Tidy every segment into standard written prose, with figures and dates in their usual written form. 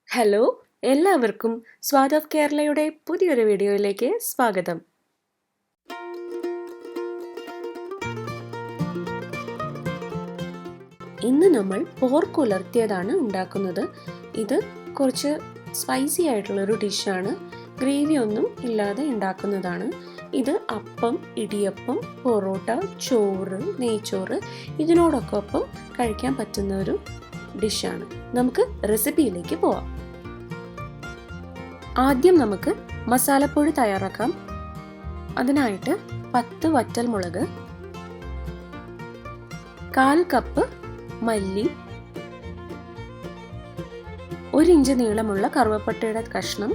Hello, എല്ലാവർക്കും സ്വാദ് of കേരളയുടെ പുതിയൊരു വീഡിയോയിലേക്ക് സ്വാഗതം. ഇന്ന് നമ്മൾ പോർക്ക് ഉലർത്തിയതാണ് ഉണ്ടാക്കുന്നത്. ഇത് കുറച്ച് സ്പൈസി ആയിട്ടുള്ളൊരു ഡിഷാണ്. ഗ്രേവി ഒന്നും ഇല്ലാതെ ഉണ്ടാക്കുന്നതാണ്. ഇത് അപ്പം, ഇടിയപ്പം, പൊറോട്ട, ചോറ്, നെയ്ച്ചോറ് ഇതിനോടൊക്കെ ഒപ്പം കഴിക്കാൻ പറ്റുന്ന ഒരു ഡിഷാണ്. നമുക്ക് റെസിപ്പിയിലേക്ക് പോവാം. ആദ്യം നമുക്ക് മസാലപ്പൊടി തയ്യാറാക്കാം. അതിനായിട്ട് 10 വറ്റൽമുളക്, 1/4 കപ്പ് മല്ലി, 1 ഇഞ്ച് നീളമുള്ള കറുവപ്പട്ടയുടെ കഷ്ണം,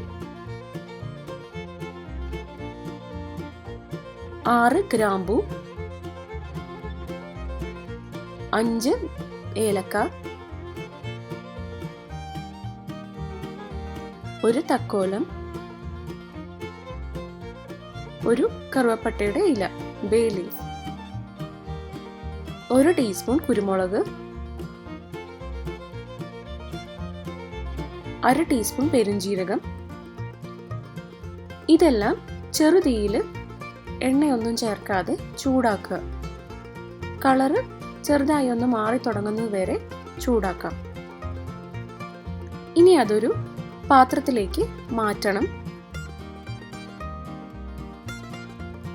6 ഗ്രാമ്പൂ, 5 ഏലക്ക, 1 തക്കോലം, 1 കറുവപ്പട്ടയുടെ ഇല ബേ ലീഫ്, 1 ടീസ്പൂൺ കുരുമുളക്, 1/2 ടീസ്പൂൺ പെരുംജീരകം. ഇതെല്ലാം ചെറുതീയിൽ എണ്ണയൊന്നും ചേർക്കാതെ ചൂടാക്കുക. കളറ് ചെറുതായി ഒന്ന് മാറി തുടങ്ങുന്നത് വരെ ചൂടാക്കാം. ഇനി അതൊരു പാത്രത്തിലേക്ക് മാറ്റണം.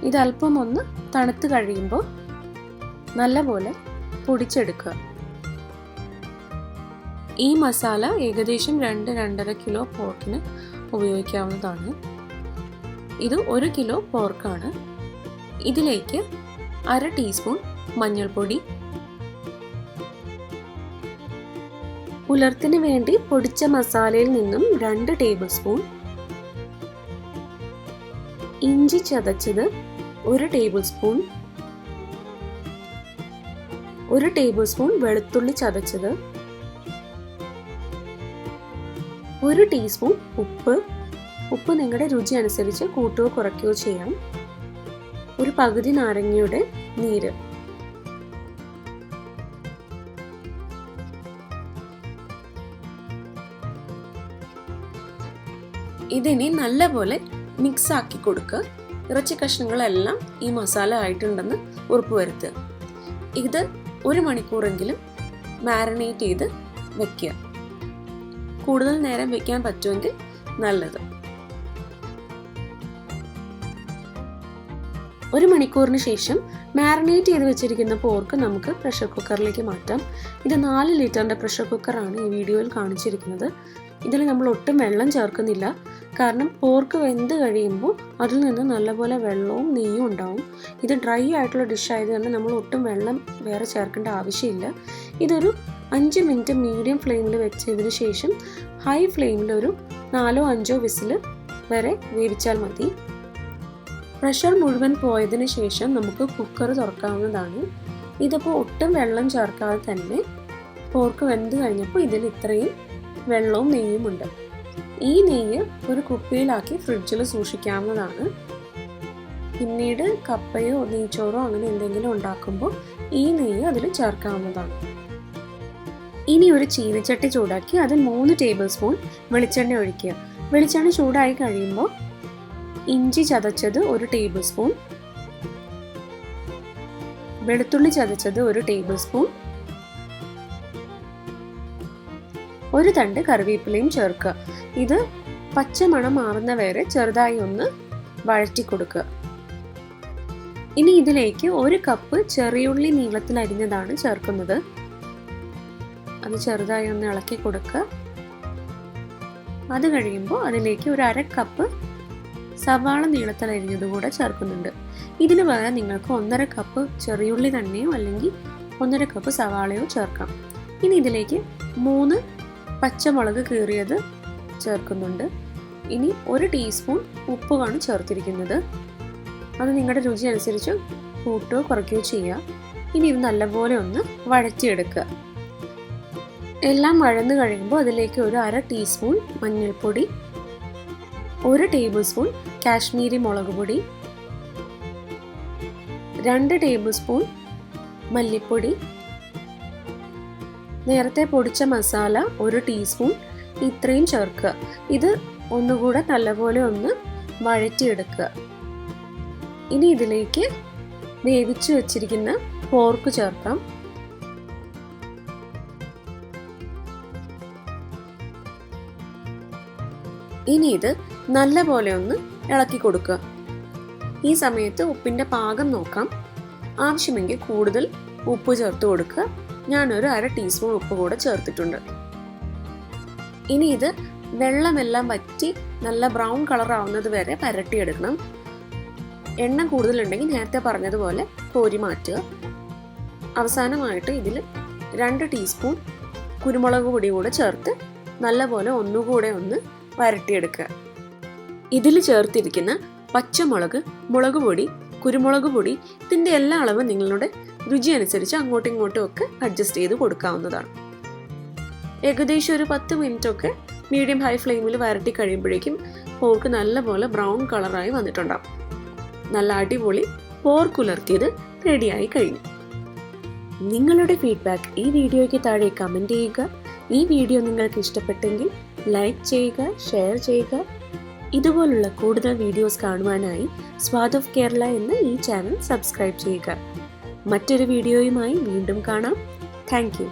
ഇതല്പം ഒന്ന് തണുത്ത് കഴിയുമ്പോൾ നല്ലപോലെ പൊടിച്ചെടുക്കുക. ഈ മസാല ഏകദേശം 2-2.5 കിലോ പോർക്കിന് ഉപയോഗിക്കാവുന്നതാണ്. ഇത് 1 കിലോ പോർക്കാണ്. ഇതിലേക്ക് 1/2 ടീസ്പൂൺ മഞ്ഞൾപ്പൊടി, ഉലർത്തിന് വേണ്ടി പൊടിച്ച മസാലയിൽ നിന്നും 2 ടേബിൾ സ്പൂൺ, ഇഞ്ചി ചതച്ചത് 1 ടേബിൾ സ്പൂൺ, 1 ടേബിൾ സ്പൂൺ വെളുത്തുള്ളി ചതച്ചത്, 1 ടീസ്പൂൺ ഉപ്പ്. ഉപ്പ് നിങ്ങളുടെ രുചി അനുസരിച്ച് കൂട്ടുകയോ കുറയ്ക്കുകയോ ചെയ്യാം. 1 പകുതി നാരങ്ങയുടെ നീര്. ഇതിനി നല്ലപോലെ മിക്സ് ആക്കി കൊടുക്കുക. ഇറച്ചി കഷ്ണങ്ങളെല്ലാം ഈ മസാല ആയിട്ടുണ്ടെന്ന് ഉറപ്പുവരുത്തുക. ഇത് 1 മണിക്കൂറെങ്കിലും മാരിനേറ്റ് ചെയ്ത് വെക്കുക. കൂടുതൽ നേരം വെക്കാൻ പറ്റുമെങ്കിൽ നല്ലത്. 1 മണിക്കൂറിന് ശേഷം മാരിനേറ്റ് ചെയ്ത് വെച്ചിരിക്കുന്ന പോർക്ക് നമുക്ക് പ്രഷർ കുക്കറിലേക്ക് മാറ്റാം. ഇത് 4 ലിറ്ററിൻ്റെ പ്രഷർ കുക്കറാണ് ഈ വീഡിയോയിൽ കാണിച്ചിരിക്കുന്നത്. ഇതിൽ നമ്മൾ ഒട്ടും വെള്ളം ചേർക്കുന്നില്ല. കാരണം പോർക്ക് വെന്ത് കഴിയുമ്പോൾ അതിൽ നിന്ന് നല്ലപോലെ വെള്ളവും നെയ്യും ഉണ്ടാവും. ഇത് ഡ്രൈ ആയിട്ടുള്ള ഡിഷ് ആയതുകൊണ്ട് നമ്മൾ ഒട്ടും വെള്ളം വേറെ ചേർക്കേണ്ട ആവശ്യമില്ല. ഇതൊരു 5 മിനിറ്റ് മീഡിയം ഫ്ലെയിമിൽ വെച്ചതിന് ശേഷം ഹൈ ഫ്ലെയിമിൽ ഒരു 4-5 വിസിൽ വരെ വേവിച്ചാൽ മതി. പ്രഷർ മുഴുവൻ പോയതിന് ശേഷം നമുക്ക് കുക്കർ തുറക്കാവുന്നതാണ്. ഇതിപ്പോൾ ഒട്ടും വെള്ളം ചേർക്കാതെ തന്നെ പോർക്ക് വെന്ത് കഴിഞ്ഞപ്പോൾ ഇതിൽ ഇത്രയും വെള്ളവും നെയ്യും ഉണ്ട്. ഈ നെയ്യ് ഒരു കുപ്പിയിലാക്കി ഫ്രിഡ്ജിൽ സൂക്ഷിക്കാവുന്നതാണ്. പിന്നീട് കപ്പയോ നെയ്ച്ചോറോ അങ്ങനെ എന്തെങ്കിലും ഉണ്ടാക്കുമ്പോൾ ഈ നെയ്യ് അതിൽ ചേർക്കാവുന്നതാണ്. ഇനി ഒരു ചീനച്ചട്ടി ചൂടാക്കി അതിൽ 3 ടേബിൾ സ്പൂൺ വെളിച്ചെണ്ണ ഒഴിക്കുക. വെളിച്ചെണ്ണ ചൂടായി കഴിയുമ്പോൾ ഇഞ്ചി ചതച്ചത് 1 ടേബിൾ സ്പൂൺ, വെളുത്തുള്ളി ചതച്ചത് 1 ടേബിൾ സ്പൂൺ, 1 തണ്ട് കറിവേപ്പിലയും ചേർക്കുക. ഇത് പച്ചമണം മാറുന്ന വരെ ചെറുതായി ഒന്ന് വഴറ്റി കൊടുക്കുക. ഇനി ഇതിലേക്ക് 1 കപ്പ് ചെറിയുള്ളി നീളത്തിൽ അരിഞ്ഞതാണ് ചേർക്കുന്നത്. അത് ചെറുതായി ഒന്ന് ഇളക്കി കൊടുക്കുക. അത് കഴിയുമ്പോൾ അതിലേക്ക് 1/2 കപ്പ് സവാള നീളത്തിൽ അരിഞ്ഞത് കൂടെ ചേർക്കുന്നുണ്ട്. ഇതിന് പകരം നിങ്ങൾക്ക് 1.5 കപ്പ് ചെറിയുള്ളി തന്നെയോ അല്ലെങ്കിൽ 1.5 കപ്പ് സവാളയോ ചേർക്കാം. ഇനി ഇതിലേക്ക് 3 പച്ചമുളക് കീറിയത് ചേർക്കുന്നുണ്ട്. ഇനി 1 ടീസ്പൂൺ ഉപ്പുമാണ് ചേർത്തിരിക്കുന്നത്. അത് നിങ്ങളുടെ രുചി അനുസരിച്ച് കൂട്ടുകയോ കുറയ്ക്കുകയോ ചെയ്യുക. ഇനി ഇത് നല്ലപോലെ ഒന്ന് വഴറ്റിയെടുക്കുക. എല്ലാം വഴന്ന് കഴിയുമ്പോൾ അതിലേക്ക് 1/2 ടീസ്പൂൺ മഞ്ഞൾപ്പൊടി, 1 ടേബിൾ സ്പൂൺ കാശ്മീരി മുളക് പൊടി, 2 ടേബിൾ സ്പൂൺ മല്ലിപ്പൊടി, നേരത്തെ പൊടിച്ച മസാല 1 ടീസ്പൂൺ, ഇത്രയും ചേർക്കുക. ഇത് ഒന്നുകൂടെ നല്ലപോലെ ഒന്ന് വഴറ്റിയെടുക്കുക. ഇനി ഇതിലേക്ക് വേവിച്ചു വെച്ചിരിക്കുന്ന പോർക്ക് ചേർക്കാം. ഇനി ഇത് നല്ലപോലെ ഒന്ന് ഇളക്കി കൊടുക്കുക. ഈ സമയത്ത് ഉപ്പിൻ്റെ പാകം നോക്കാം. ആവശ്യമെങ്കിൽ കൂടുതൽ ഉപ്പ് ചേർത്ത് കൊടുക്കുക. ഞാനൊരു 1/2 ടീസ്പൂൺ ഉപ്പ് കൂടെ ചേർത്തിട്ടുണ്ട്. ഇനി ഇത് വെള്ളമെല്ലാം വറ്റി നല്ല ബ്രൗൺ കളർ ആവുന്നത് വരെ പരട്ടിയെടുക്കണം. എണ്ണ കൂടുതലുണ്ടെങ്കിൽ നേരത്തെ പറഞ്ഞതുപോലെ കോരി മാറ്റുക. അവസാനമായിട്ട് ഇതിൽ 2 ടീസ്പൂൺ കുരുമുളക് പൊടി കൂടെ ചേർത്ത് നല്ലപോലെ ഒന്നുകൂടെ ഒന്ന് വരട്ടിയെടുക്കുക. ഇതിൽ ചേർത്തിരിക്കുന്ന പച്ചമുളക്, മുളക് പൊടി, കുരുമുളക് പൊടി, ഇതിൻ്റെ എല്ലാ അളവും നിങ്ങളുടെ രുചി അനുസരിച്ച് അങ്ങോട്ടും ഇങ്ങോട്ടും ഒക്കെ അഡ്ജസ്റ്റ് ചെയ്ത് കൊടുക്കാവുന്നതാണ്. ഏകദേശം ഒരു 10 മിനിറ്റ് ഒക്കെ മീഡിയം ഹൈ ഫ്ലെയിമിൽ വരട്ടി കഴിയുമ്പോഴേക്കും പോർക്ക് നല്ലപോലെ ബ്രൗൺ കളറായി വന്നിട്ടുണ്ടാവും. നല്ല അടിപൊളി പോർക്ക് ഉലർത്തിയത് റെഡിയായി കഴിഞ്ഞു. നിങ്ങളുടെ ഫീഡ്ബാക്ക് ഈ വീഡിയോയ്ക്ക് താഴെ കമൻറ്റ് ചെയ്യുക. ഈ വീഡിയോ നിങ്ങൾക്ക് ഇഷ്ടപ്പെട്ടെങ്കിൽ ലൈക്ക് ചെയ്യുക, ഷെയർ ചെയ്യുക. ഇതുപോലുള്ള കൂടുതൽ വീഡിയോസ് കാണുവാനായി സ്വാദ് ഓഫ് കേരള എന്ന ഈ ചാനൽ സബ്സ്ക്രൈബ് ചെയ്യുക. മറ്റൊരു വീഡിയോയുമായി വീണ്ടും കാണാം. Thank you.